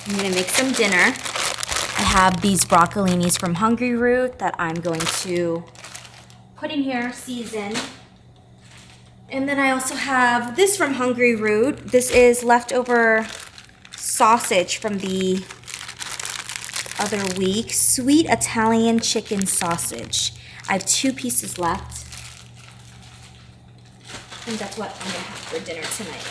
I'm gonna make some dinner. I have these broccolinis from Hungry Root that I'm going to put in here, season. And then I also have this from Hungry Root. This is leftover sausage from the other week. Sweet Italian chicken sausage. I have 2 pieces left. I think that's what I'm gonna have for dinner tonight.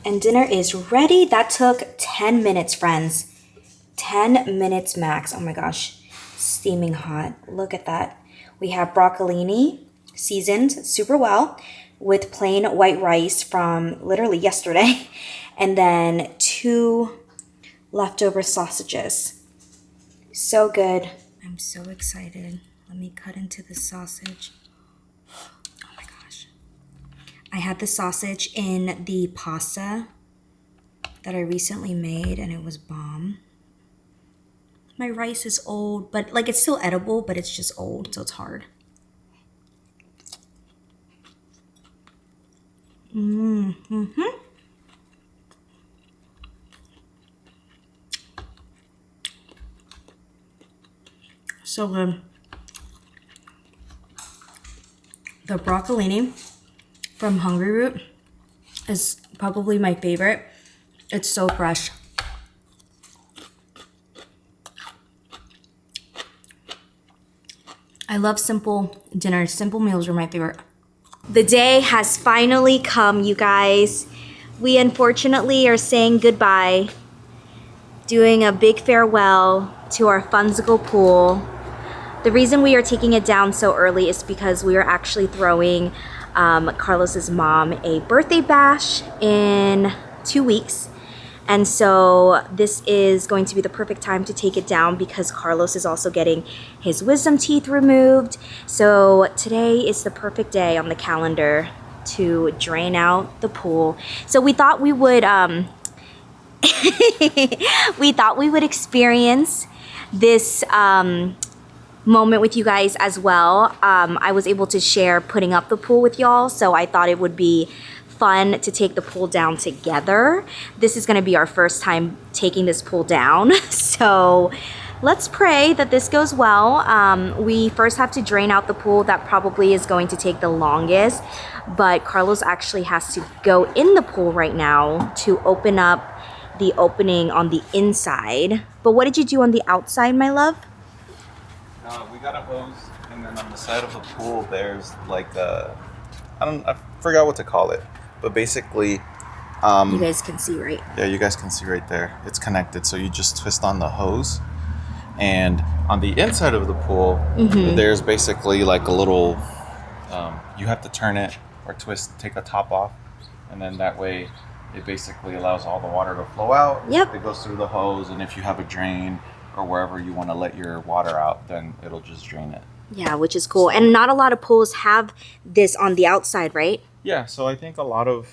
And dinner is ready. That took 10 minutes, friends. 10 minutes max. Oh my gosh, steaming hot. Look at that. We have broccolini, seasoned super well, with plain white rice from literally yesterday. And then 2 leftover sausages. So good. I'm so excited. Let me cut into the sausage. Oh my gosh. I had the sausage in the pasta that I recently made and it was bomb. My rice is old, but like it's still edible, but it's just old, so it's hard. So good. The broccolini from Hungry Root is probably my favorite. It's so fresh. I love simple dinners. Simple meals are my favorite. The day has finally come, you guys. We unfortunately are saying goodbye, doing a big farewell to our Funsicle pool. The reason we are taking it down so early is because we are actually throwing Carlos's mom a birthday bash in 2 weeks. And so this is going to be the perfect time to take it down because Carlos is also getting his wisdom teeth removed. So today is the perfect day on the calendar to drain out the pool. So we thought we would experience this moment with you guys as well. I was able to share putting up the pool with y'all, so I thought it would be fun to take the pool down together. This is going to be our first time taking this pool down, so let's pray that this goes well. We first have to drain out the pool. That probably is going to take the longest, but Carlos actually has to go in the pool right now to open up the opening on the inside. But what did you do on the outside, my love? We got a hose, and then on the side of the pool there's like I forgot what to call it, but basically you guys can see, right? Yeah, you guys can see right there. It's connected, so you just twist on the hose, and on the inside of the pool there's basically like a little you have to turn it or take a top off, and then that way it basically allows all the water to flow out. Yep. It goes through the hose, and if you have a drain or wherever you want to let your water out, then it'll just drain it. Yeah, which is cool. And not a lot of pools have this on the outside, right? Yeah, so I think the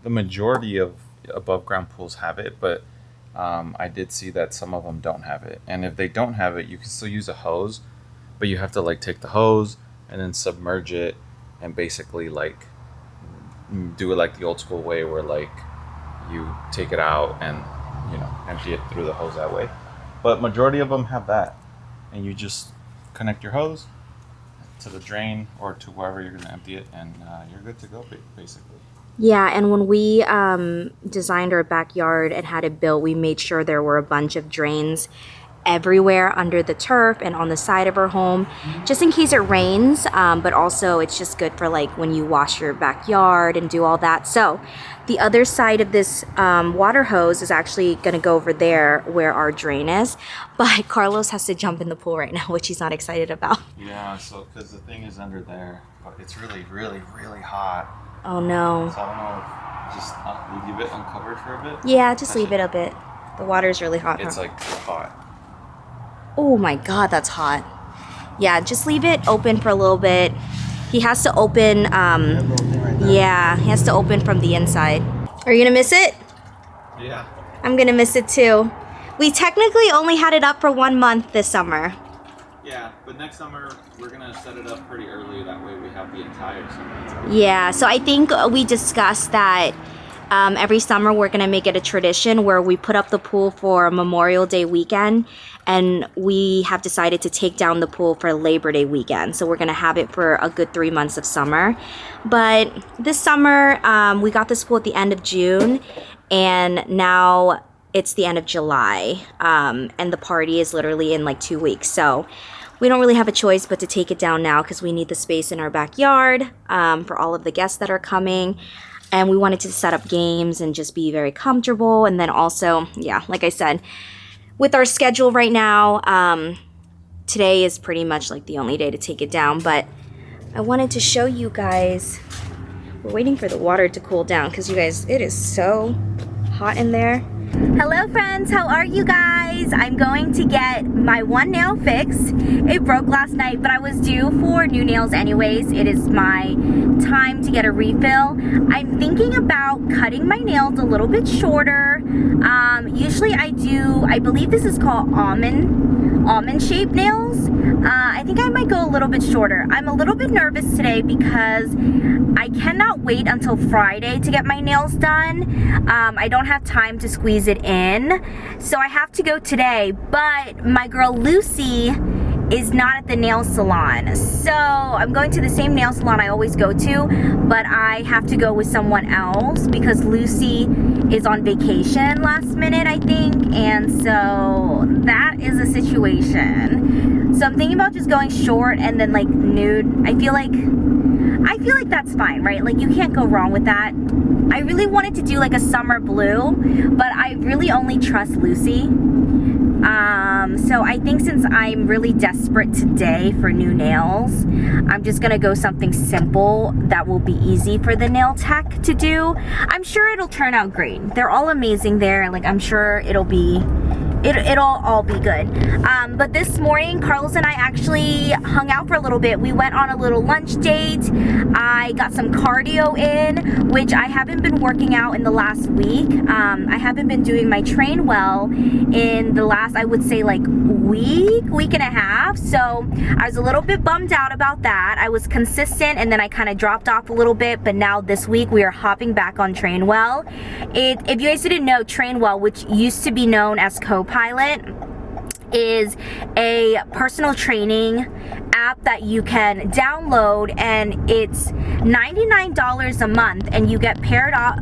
majority of above ground pools have it, but I did see that some of them don't have it. And if they don't have it, you can still use a hose, but you have to like take the hose and then submerge it and basically like do it like the old school way where like you take it out and, you know, empty it through the hose that way. But majority of them have that, and you just connect your hose to the drain or to wherever you're going to empty it, and you're good to go, basically. Yeah, and when we designed our backyard and had it built, we made sure there were a bunch of drains everywhere under the turf and on the side of our home, just in case it rains, but also it's just good for like when you wash your backyard and do all that. So the other side of this water hose is actually going to go over there where our drain is, but Carlos has to jump in the pool right now, which he's not excited about. Yeah, so because the thing is under there, but it's really, really, really hot. Oh no. So I don't know, just leave it uncovered for a bit? Yeah, just leave it a bit. The water's really hot. It's like hot. Oh my god, that's hot. Yeah, just leave it open for a little bit. He has to open, yeah, he has to open from the inside. Are you gonna miss it? Yeah. I'm gonna miss it too. We technically only had it up for 1 month this summer. Yeah, but next summer we're gonna set it up pretty early. That way we have the entire summer. Yeah, so I think we discussed that every summer we're gonna make it a tradition where we put up the pool for Memorial Day weekend, and we have decided to take down the pool for Labor Day weekend. So we're gonna have it for a good 3 months of summer. But this summer, we got this pool at the end of June, and now it's the end of July, and the party is literally in like 2 weeks. So we don't really have a choice but to take it down now because we need the space in our backyard for all of the guests that are coming. And we wanted to set up games and just be very comfortable. And then also, yeah, like I said, with our schedule right now, today is pretty much like the only day to take it down. But I wanted to show you guys, we're waiting for the water to cool down because you guys, it is so hot in there. Hello friends, how are you guys? I'm going to get my one nail fixed. It broke last night, but I was due for new nails anyways. It is my time to get a refill. I'm thinking about cutting my nails a little bit shorter. Usually I believe this is called almond shaped nails. I think I might go a little bit shorter. I'm a little bit nervous today because I cannot wait until Friday to get my nails done. I don't have time to squeeze it in, so I have to go today. But my girl Lucy is not at the nail salon, so I'm going to the same nail salon I always go to, but I have to go with someone else because Lucy is on vacation last minute, I think, and so that is a situation. So I'm thinking about just going short and then like nude. I feel like that's fine, right? Like you can't go wrong with that. I really wanted to do like a summer blue, but I really only trust Lucy. So I think since I'm really desperate today for new nails, I'm just gonna go something simple that will be easy for the nail tech to do. I'm sure it'll turn out great. They're all amazing there. Like I'm sure it'll all be good. But this morning, Carlos and I actually hung out for a little bit. We went on a little lunch date. I got some cardio in, which I haven't been working out in the last week. I haven't been doing my train well in the last, I would say like week and a half. So I was a little bit bummed out about that. I was consistent and then I kind of dropped off a little bit, but now this week we are hopping back on Train Well. If you guys didn't know, Train Well, which used to be known as Copilot, is a personal training app that you can download, and it's $99 a month, and you get paired up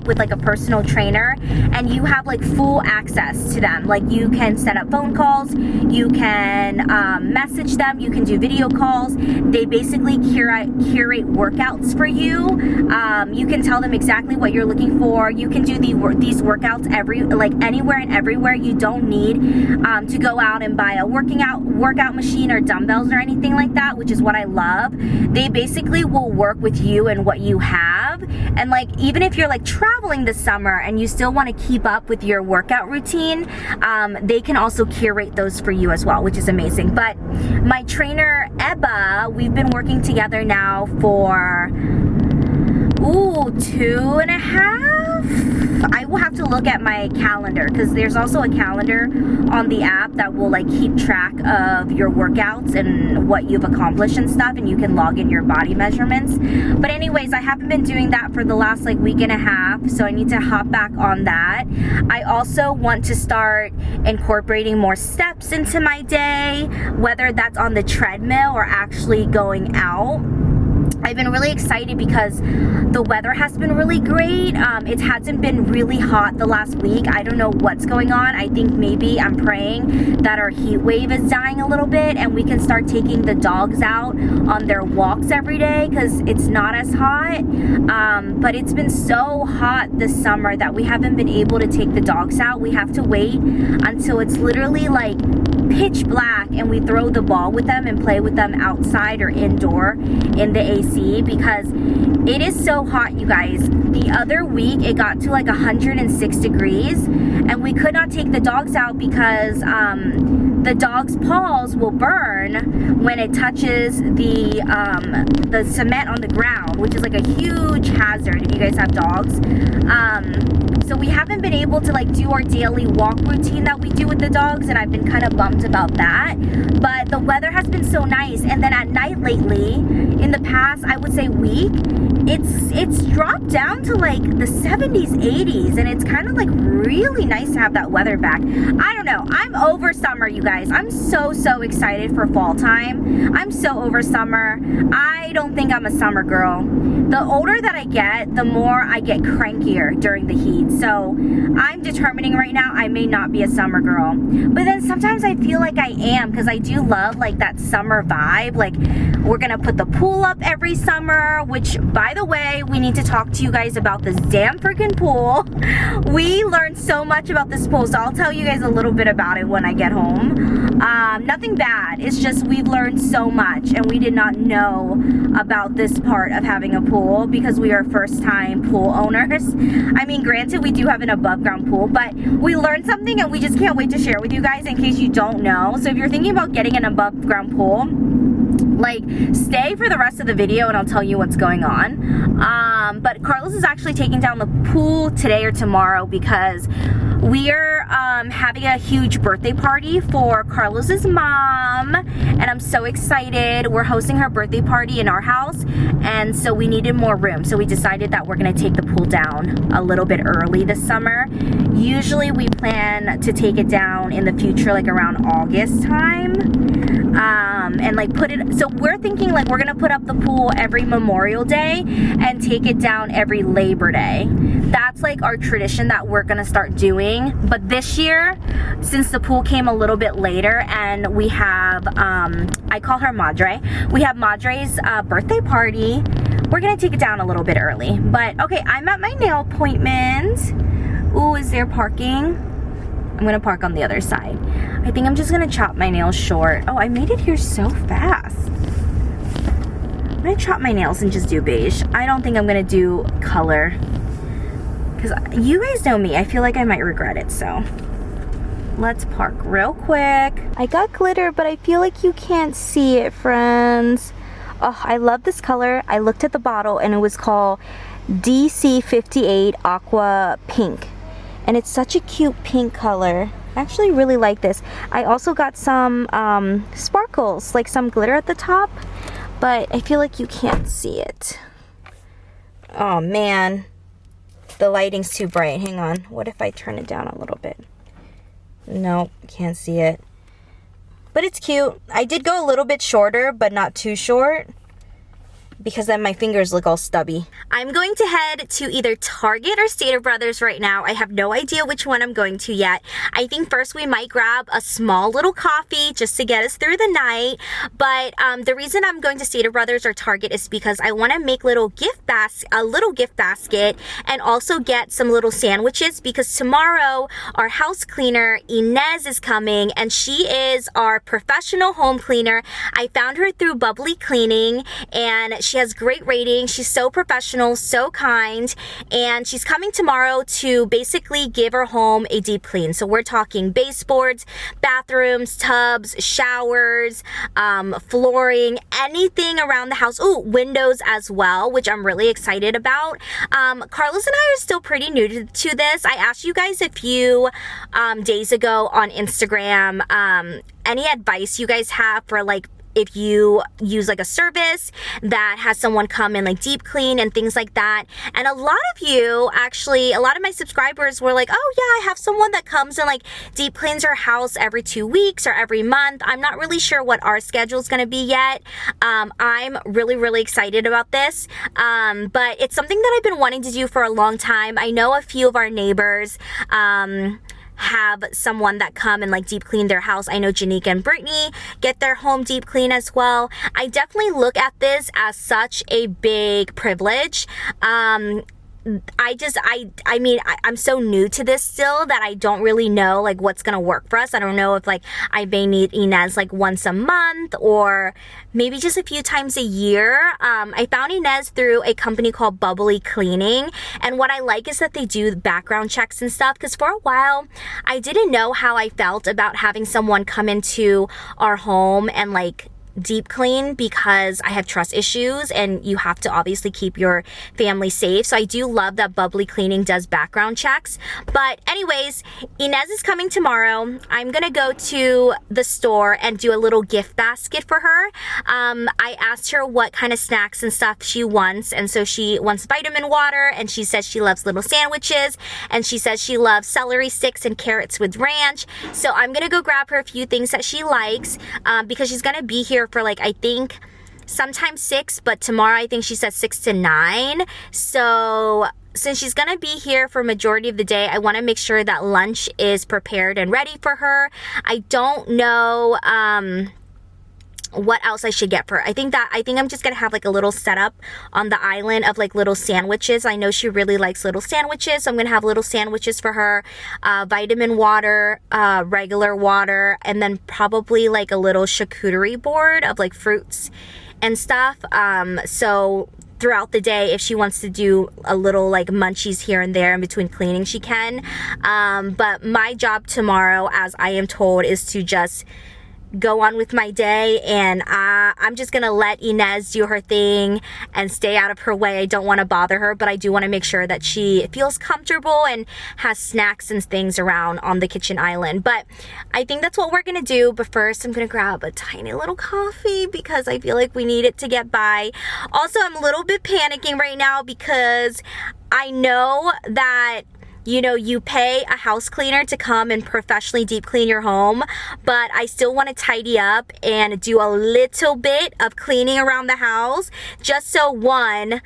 with like a personal trainer, and you have like full access to them. Like you can set up phone calls, you can message them, you can do video calls. They basically curate workouts for you. You can tell them exactly what you're looking for. You can do these workouts anywhere and everywhere. You don't need to go out and buy a workout machine or dumbbells or anything like that, which is what I love. They basically will work with you and what you have, and like even if you're like traveling this summer and you still want to keep up with your workout routine, they can also curate those for you as well, which is amazing. But my trainer Ebba, we've been working together now for 2.5 I will have to look at my calendar, because there's also a calendar on the app that will like keep track of your workouts and what you've accomplished and stuff, and you can log in your body measurements. But anyways, I haven't been doing that for the last like week and a half, so I need to hop back on that. I also want to start incorporating more steps into my day, whether that's on the treadmill or actually going out. I've been really excited because the weather has been really great. It hasn't been really hot the last week. I don't know what's going on. I think maybe I'm praying that our heat wave is dying a little bit and we can start taking the dogs out on their walks every day, because it's not as hot. But it's been so hot this summer that we haven't been able to take the dogs out. We have to wait until it's literally like pitch black and we throw the ball with them and play with them outside or indoor in the AC, because it is so hot, you guys. The other week it got to like 106 degrees and we could not take the dogs out because the dog's paws will burn when it touches the cement on the ground, which is like a huge hazard if you guys have dogs. So we haven't been able to like do our daily walk routine that we do with the dogs, and I've been kind of bummed about that. But the weather has been so nice, and then at night lately, in the past, I would say week, it's dropped down to like the 70s, 80s, and it's kind of like really nice to have that weather back. I don't know. I'm over summer, you guys. I'm so excited for fall time. I'm so over summer. I don't think I'm a summer girl. The older that I get, the more I get crankier during the heat. So I'm determining right now I may not be a summer girl. But then sometimes I feel like I am, because I do love like that summer vibe. Like, we're gonna put the pool up every summer, which, by the way, we need to talk to you guys about this damn freaking pool. We learned so much about this pool, so I'll tell you guys a little bit about it when I get home. Nothing bad. It's just we've learned so much, and we did not know about this part of having a pool because we are first-time pool owners. I mean, granted, we do have an above-ground pool, but we learned something and we just can't wait to share with you guys in case you don't know. So if you're thinking about getting an above-ground pool, like, stay for the rest of the video and I'll tell you what's going on. But Carlos is actually taking down the pool today or tomorrow because we're having a huge birthday party for Carlos's mom, and I'm so excited. We're hosting her birthday party in our house, and so we needed more room, so we decided that we're gonna take the pool down a little bit early this summer. Usually we plan to take it down in the future, like around August time, and like put it, so we're thinking like we're gonna put up the pool every Memorial Day and take it down every Labor Day. That's like our tradition that we're gonna start doing. But this year, since the pool came a little bit later, and we have I call her Madre, we have Madre's birthday party, we're gonna take it down a little bit early. But okay, I'm at my nail appointment. Ooh, is there parking? I'm gonna park on the other side. I think I'm just gonna chop my nails short. Oh, I made it here so fast. I'm gonna chop my nails and just do beige. I don't think I'm gonna do color, because you guys know me, I feel like I might regret it. So let's park real quick. I got glitter, but I feel like you can't see it, friends. Oh, I love this color. I looked at the bottle and it was called DC58 Aqua Pink, and it's such a cute pink color. I actually really like this. I also got some sparkles, like some glitter at the top, but I feel like you can't see it. Oh man, the lighting's too bright. Hang on, what if I turn it down a little bit? Nope, can't see it. But it's cute. I did go a little bit shorter, but not too short, because then my fingers look all stubby. I'm going to head to either Target or Stater Brothers right now. I have no idea which one I'm going to yet. I think first we might grab a small little coffee just to get us through the night. But the reason I'm going to Stater Brothers or Target is because I want to make a little gift basket and also get some little sandwiches, because tomorrow our house cleaner Inez is coming, and she is our professional home cleaner. I found her through Bubbly Cleaning, and she She has great ratings. She's so professional, so kind, and she's coming tomorrow to basically give her home a deep clean. So we're talking baseboards, bathrooms, tubs, showers, flooring, anything around the house. Ooh, windows as well, which I'm really excited about. Carlos and I are still pretty new to this. I asked you guys a few days ago on Instagram any advice you guys have for like if you use like a service that has someone come and like deep clean and things like that. And a lot of you, actually, a lot of my subscribers were like, oh yeah, I have someone that comes and like deep cleans our house every 2 weeks or every month. I'm not really sure what our schedule is going to be yet. I'm really excited about this. But it's something that I've been wanting to do for a long time. I know a few of our neighbors, have someone that come and like deep clean their house. I know Janika and Brittany get their home deep clean as well. I definitely look at this as such a big privilege. I'm so new to this still that I don't really know like what's gonna work for us. I don't know if like I may need Inez like once a month or maybe just a few times a year. I found Inez through a company called Bubbly Cleaning, and what I like is that they do background checks and stuff, because for a while I didn't know how I felt about having someone come into our home and like deep clean, because I have trust issues and you have to obviously keep your family safe. So I do love that Bubbly Cleaning does background checks. But anyways, Inez is coming tomorrow. I'm gonna go to the store and do a little gift basket for her. I asked her what kind of snacks and stuff she wants, and so she wants vitamin water, and she says she loves little sandwiches, and she says she loves celery sticks and carrots with ranch. So I'm gonna go grab her a few things that she likes, because she's gonna be here for like, I think sometimes 6, but tomorrow I think she said 6 to 9. So since she's gonna be here for majority of the day, I want to make sure that lunch is prepared and ready for her. I don't know what else I should get for her. I think I'm just gonna have like a little setup on the island of like little sandwiches. I know she really likes little sandwiches, so I'm gonna have little sandwiches for her, vitamin water, regular water, and then probably like a little charcuterie board of like fruits and stuff. So throughout the day, if she wants to do a little like munchies here and there in between cleaning, she can. But my job tomorrow, as I am told, is to just go on with my day, and I'm just gonna let Inez do her thing and stay out of her way. I don't want to bother her, but I do want to make sure that she feels comfortable and has snacks and things around on the kitchen island. But I think that's what we're gonna do. But first, I'm gonna grab a tiny little coffee because I feel like we need it to get by. Also, I'm a little bit panicking right now because I know that, you know, you pay a house cleaner to come and professionally deep clean your home, but I still want to tidy up and do a little bit of cleaning around the house, just so one,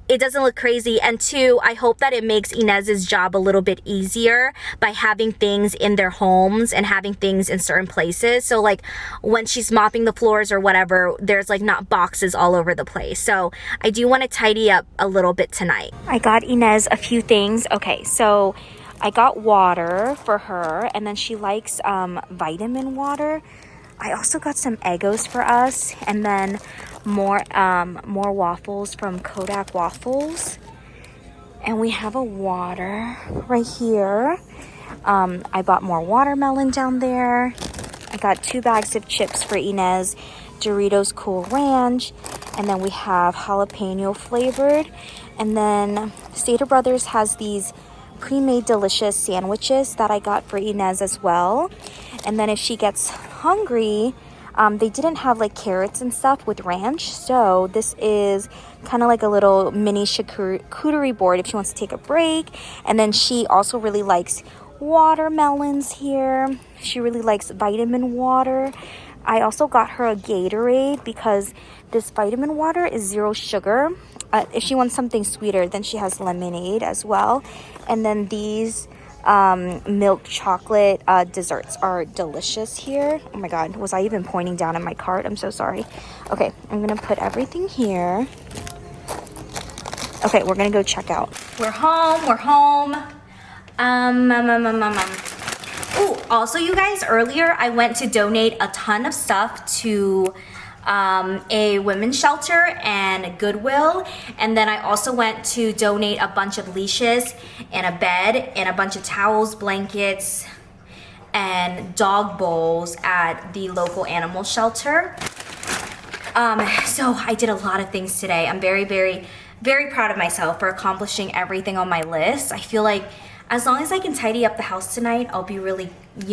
it doesn't look crazy, and two, I hope that it makes Inez's job a little bit easier by having things in their homes and having things in certain places. So like when she's mopping the floors or whatever, there's like not boxes all over the place. So I do want to tidy up a little bit tonight. I got Inez a few things. Okay, so I got water for her, and then she likes vitamin water. I also got some Eggos for us, and then more waffles from Kodak Waffles. And we have a water right here. I bought more watermelon down there. I got 2 bags of chips for Inez, Doritos Cool Ranch, and then we have jalapeno flavored. And then Stater Brothers has these pre-made delicious sandwiches that I got for Inez as well. And then if she gets hungry, they didn't have like carrots and stuff with ranch, so this is kind of like a little mini charcuterie board if she wants to take a break. And then she also really likes watermelons here. She really likes vitamin water. I also got her a Gatorade because this vitamin water is 0 sugar. If she wants something sweeter, then she has lemonade as well. And then these milk chocolate desserts are delicious here. Oh my god, was I even pointing down at my cart? I'm so sorry. Okay, I'm gonna put everything here. Okay, we're gonna go check out. We're home. Ooh, also you guys, earlier I went to donate a ton of stuff to a women's shelter and Goodwill. And then I also went to donate a bunch of leashes and a bed and a bunch of towels, blankets, and dog bowls at the local animal shelter. So I did a lot of things today. I'm very, very, very proud of myself for accomplishing everything on my list. I feel like as long as I can tidy up the house tonight, I'll be really,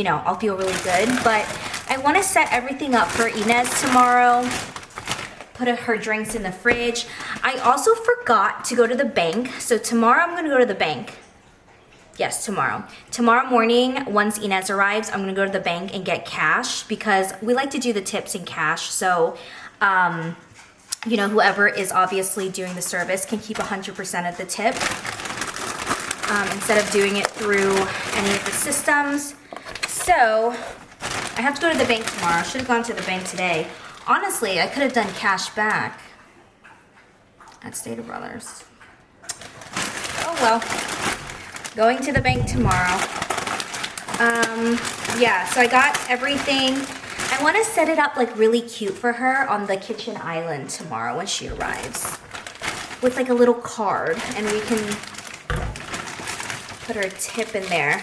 I'll feel really good. But I want to set everything up for Inez tomorrow. Put her drinks in the fridge. I also forgot to go to the bank. So tomorrow I'm going to go to the bank. Yes, tomorrow. Tomorrow morning, once Inez arrives, I'm going to go to the bank and get cash because we like to do the tips in cash. So, whoever is obviously doing the service can keep 100% of the tip instead of doing it through any of the systems. So I have to go to the bank tomorrow. I should have gone to the bank today. Honestly, I could have done cash back at Stater Brothers. Oh well. Going to the bank tomorrow. So I got everything. I want to set it up like really cute for her on the kitchen island tomorrow when she arrives. With like a little card, and we can put her tip in there.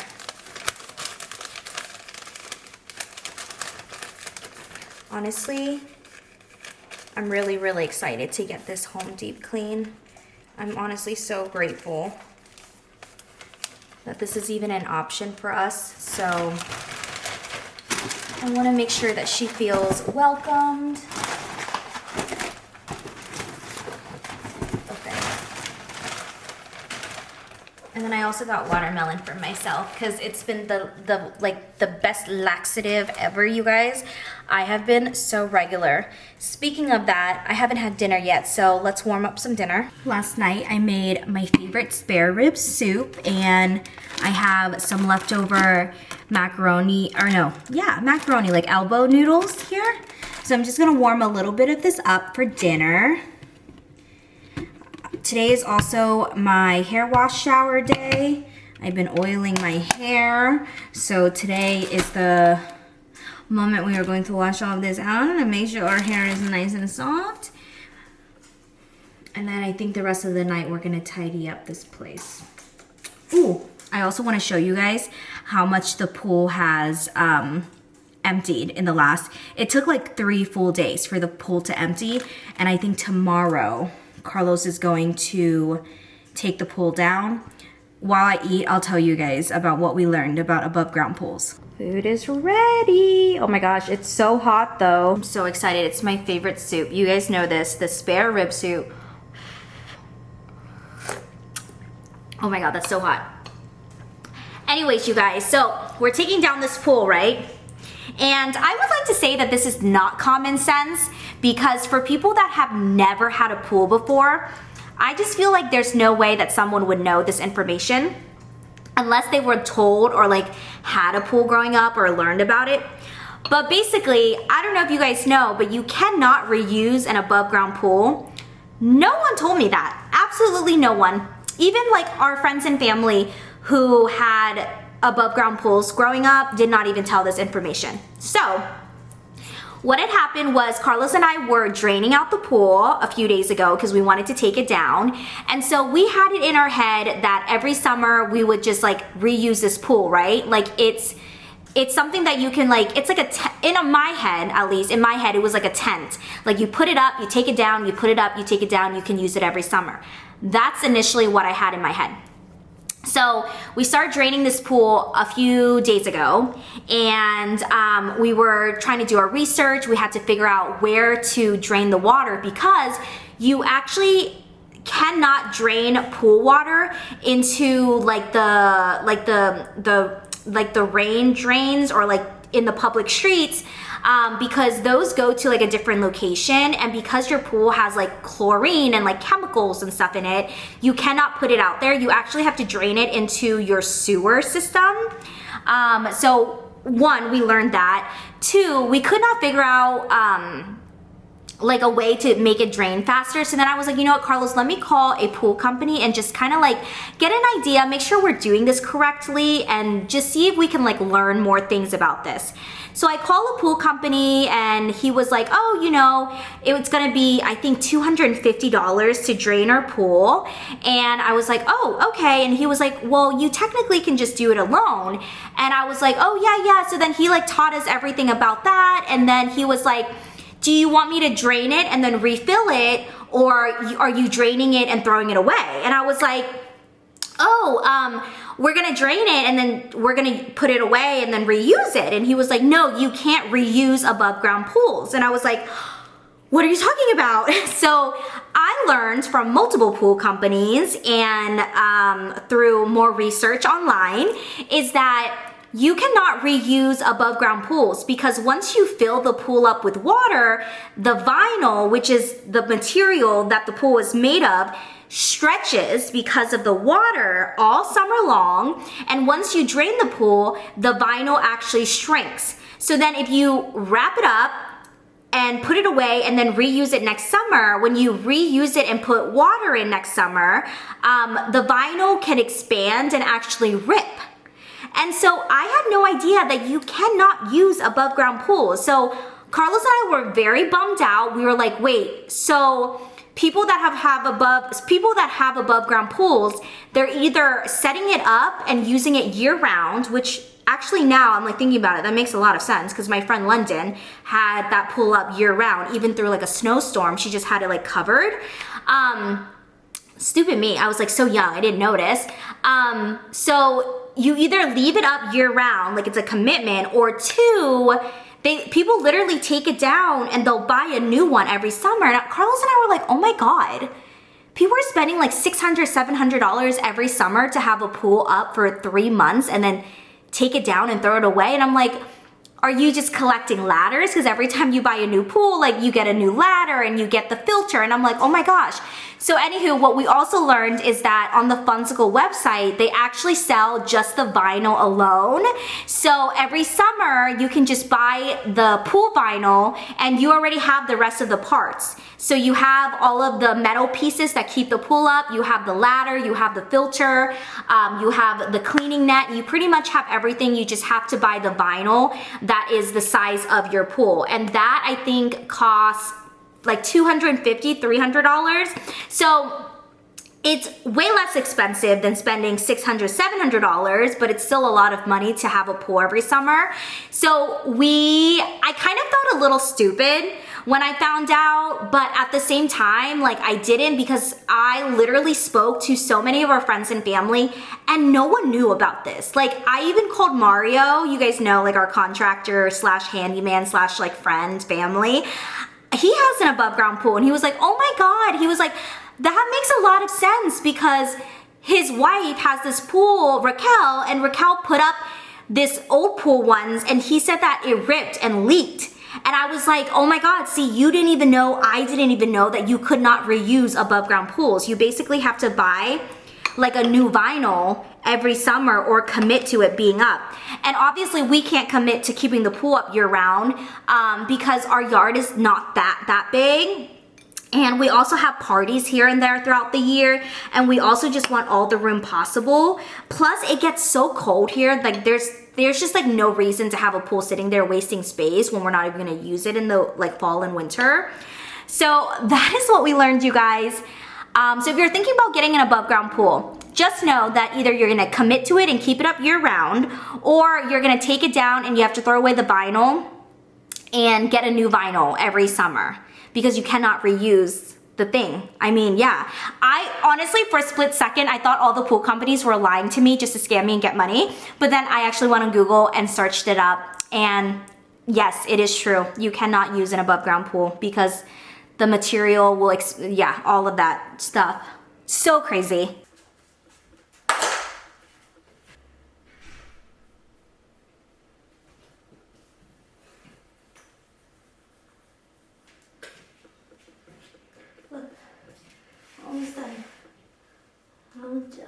Honestly, I'm really, really excited to get this home deep clean. I'm honestly so grateful that this is even an option for us. So I want to make sure that she feels welcomed. And then I also got watermelon for myself because it's been the best laxative ever, you guys. I have been so regular. Speaking of that, I haven't had dinner yet, so let's warm up some dinner. Last night I made my favorite spare rib soup, and I have some leftover macaroni, like elbow noodles here. So I'm just gonna warm a little bit of this up for dinner. Today is also my hair wash shower day. I've been oiling my hair. So today is the moment we are going to wash all of this out and make sure our hair is nice and soft. And then I think the rest of the night we're gonna tidy up this place. Ooh, I also wanna show you guys how much the pool has emptied in the last, it took like 3 full days for the pool to empty. And I think tomorrow, Carlos is going to take the pool down. While I eat, I'll tell you guys about what we learned about above ground pools. Food is ready. Oh my gosh, it's so hot though. I'm so excited. It's my favorite soup. You guys know this, the spare rib soup. Oh my God, that's so hot. Anyways, you guys, so we're taking down this pool, right? And I would like to say that this is not common sense because for people that have never had a pool before, I just feel like there's no way that someone would know this information unless they were told or like had a pool growing up or learned about it. But basically, I don't know if you guys know, but you cannot reuse an above ground pool. No one told me that. Absolutely no one. Even like our friends and family who had above ground pools growing up did not even tell this information. So what had happened was Carlos and I were draining out the pool a few days ago because we wanted to take it down. And so we had it in our head that every summer we would just like reuse this pool, right? Like it's something that you can like, it's like my head, at least in my head, it was like a tent. Like you put it up, you take it down, you put it up, you take it down, you can use it every summer. That's initially what I had in my head. So we started draining this pool a few days ago, and we were trying to do our research. We had to figure out where to drain the water because you actually cannot drain pool water into like the rain drains or like in the public streets because those go to like a different location, and because your pool has like chlorine and like chemicals and stuff in it, you cannot put it out there. You actually have to drain it into your sewer system. So one, we learned that. Two, we could not figure out like a way to make it drain faster. So then I was like, you know what, Carlos, let me call a pool company and just kind of like get an idea, make sure we're doing this correctly, and just see if we can like learn more things about this. So I call a pool company and he was like, oh, you know, it's gonna be, I think, $250 to drain our pool. And I was like, oh, okay. And he was like, well, you technically can just do it alone. And I was like, oh yeah. So then he like taught us everything about that. And then he was like, do you want me to drain it and then refill it, or are you draining it and throwing it away? And I was like, oh, we're gonna drain it and then we're gonna put it away and then reuse it. And he was like, no, you can't reuse above ground pools. And I was like, what are you talking about? So I learned from multiple pool companies and through more research online is that you cannot reuse above ground pools, because once you fill the pool up with water, the vinyl, which is the material that the pool is made of, stretches because of the water all summer long. And once you drain the pool, the vinyl actually shrinks. So then if you wrap it up and put it away and then reuse it next summer, when you reuse it and put water in next summer, the vinyl can expand and actually rip. And so I had no idea that you cannot use above ground pools. So Carlos and I were very bummed out. We were like, wait, so people that have above ground pools, they're either setting it up and using it year round, which actually now I'm like thinking about it, that makes a lot of sense, because my friend London had that pool up year round, even through like a snowstorm. She just had it like covered. Stupid me, I was like so young, I didn't notice. So you either leave it up year round, like it's a commitment, or two, people literally take it down and they'll buy a new one every summer. And Carlos and I were like, oh my God, people are spending like $600, $700 every summer to have a pool up for 3 months and then take it down and throw it away. And I'm like, are you just collecting ladders? Because every time you buy a new pool, like you get a new ladder and you get the filter. And I'm like, oh my gosh. So anywho, what we also learned is that on the Funsicle website, they actually sell just the vinyl alone. So every summer you can just buy the pool vinyl and you already have the rest of the parts. So you have all of the metal pieces that keep the pool up, you have the ladder, you have the filter, you have the cleaning net, you pretty much have everything. You just have to buy the vinyl that is the size of your pool. And that I think costs like $250, $300. So it's way less expensive than spending $600, $700, but it's still a lot of money to have a pool every summer. So I kind of felt a little stupid when I found out, but at the same time, like I didn't, because I literally spoke to so many of our friends and family and no one knew about this. Like I even called Mario, you guys know, like our contractor slash handyman slash like friend, family. He has an above ground pool and he was like, oh my God. He was like, that makes a lot of sense because his wife has this pool, Raquel, and Raquel put up this old pool once and he said that it ripped and leaked. And I was like, oh my God, see, you didn't even know, I didn't even know that you could not reuse above ground pools. You basically have to buy like a new vinyl every summer or commit to it being up. And obviously we can't commit to keeping the pool up year round because our yard is not that big. And we also have parties here and there throughout the year. And we also just want all the room possible. Plus it gets so cold here. Like there's just like no reason to have a pool sitting there wasting space when we're not even gonna use it in the like fall and winter. So that is what we learned, you guys. So if you're thinking about getting an above ground pool, just know that either you're gonna commit to it and keep it up year round, or you're gonna take it down and you have to throw away the vinyl and get a new vinyl every summer because you cannot reuse the thing. I mean, yeah. I honestly, for a split second, I thought all the pool companies were lying to me just to scam me and get money. But then I actually went on Google and searched it up. And yes, it is true. You cannot use an above ground pool because the material will, yeah, all of that stuff. So crazy. Look, almost done. Almost done.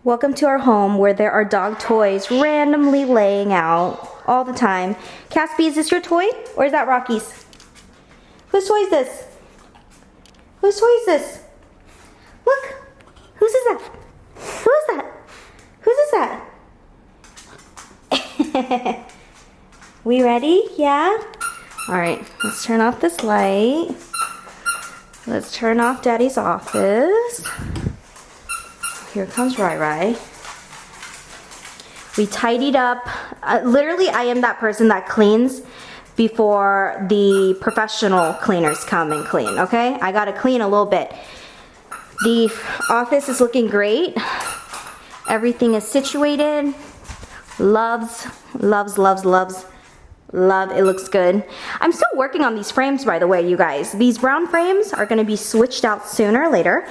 Welcome to our home where there are dog toys randomly laying out all the time. Caspi, is this your toy or is that Rocky's? Whose toy is this? Whose toy is this? Look, whose is that? Who is that? Whose is that? We ready? Yeah? All right, let's turn off this light. Let's turn off Daddy's office. Here comes Rai Rai. We tidied up. Literally, I am that person that cleans before the professional cleaners come and clean, okay? I gotta clean a little bit. The office is looking great. Everything is situated. Loves. Love, it looks good. I'm still working on these frames, by the way, you guys. These brown frames are gonna be switched out sooner or later.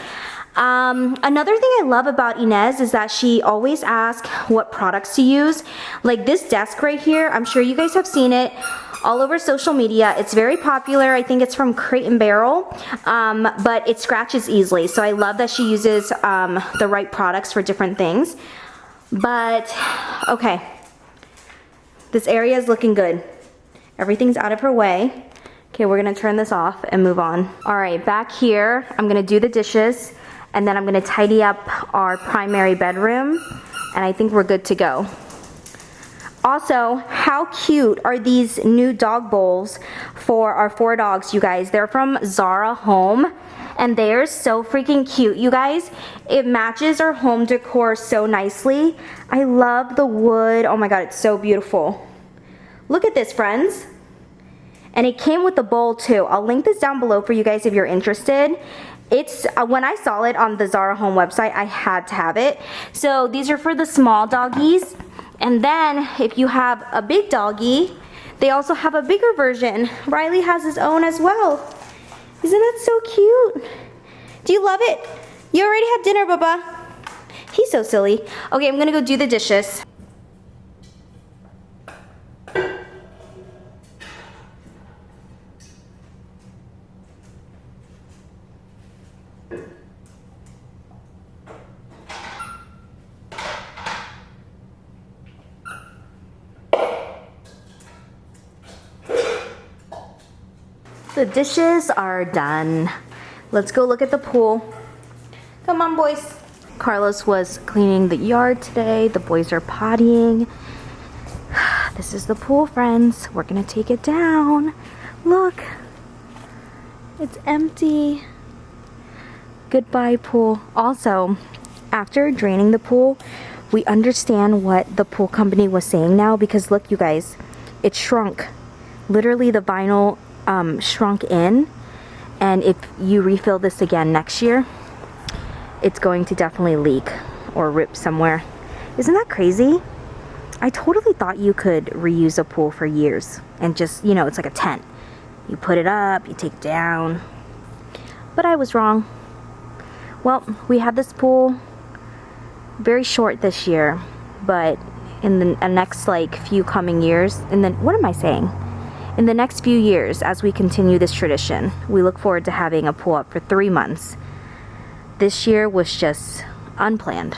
Another thing I love about Inez is that she always asks what products to use. Like this desk right here, I'm sure you guys have seen it all over social media. It's very popular. I think it's from Crate and Barrel, but it scratches easily. So I love that she uses the right products for different things. But, okay. This area is looking good. Everything's out of her way. Okay, we're gonna turn this off and move on. All right, back here, I'm gonna do the dishes and then I'm gonna tidy up our primary bedroom and I think we're good to go. Also, how cute are these new dog bowls for our 4 dogs, you guys? They're from Zara Home and they're so freaking cute, you guys. It matches our home decor so nicely. I love the wood. Oh my God, it's so beautiful. Look at this, friends. And it came with the bowl too. I'll link this down below for you guys if you're interested. It's when I saw it on the Zara Home website, I had to have it. So these are for the small doggies. And then if you have a big doggy, they also have a bigger version. Riley has his own as well. Isn't that so cute? Do you love it? You already had dinner, Bubba. He's so silly. Okay, I'm gonna go do the dishes. The dishes are done. Let's go look at the pool. Come on, boys. Carlos was cleaning the yard today. The boys are pottying. This is the pool, friends. We're gonna take it down. Look, it's empty. Goodbye, pool. Also, after draining the pool, we understand what the pool company was saying now because look, you guys, it shrunk. Literally, the vinyl shrunk in, and if you refill this again next year, it's going to definitely leak or rip somewhere. Isn't that crazy? I totally thought you could reuse a pool for years and just, you know, it's like a tent. You put it up, you take it down. But I was wrong. Well, we have this pool very short this year, but in the next like few coming years, and then what am I saying? In the next few years, as we continue this tradition, we look forward to having a pool up for 3 months. This year was just unplanned.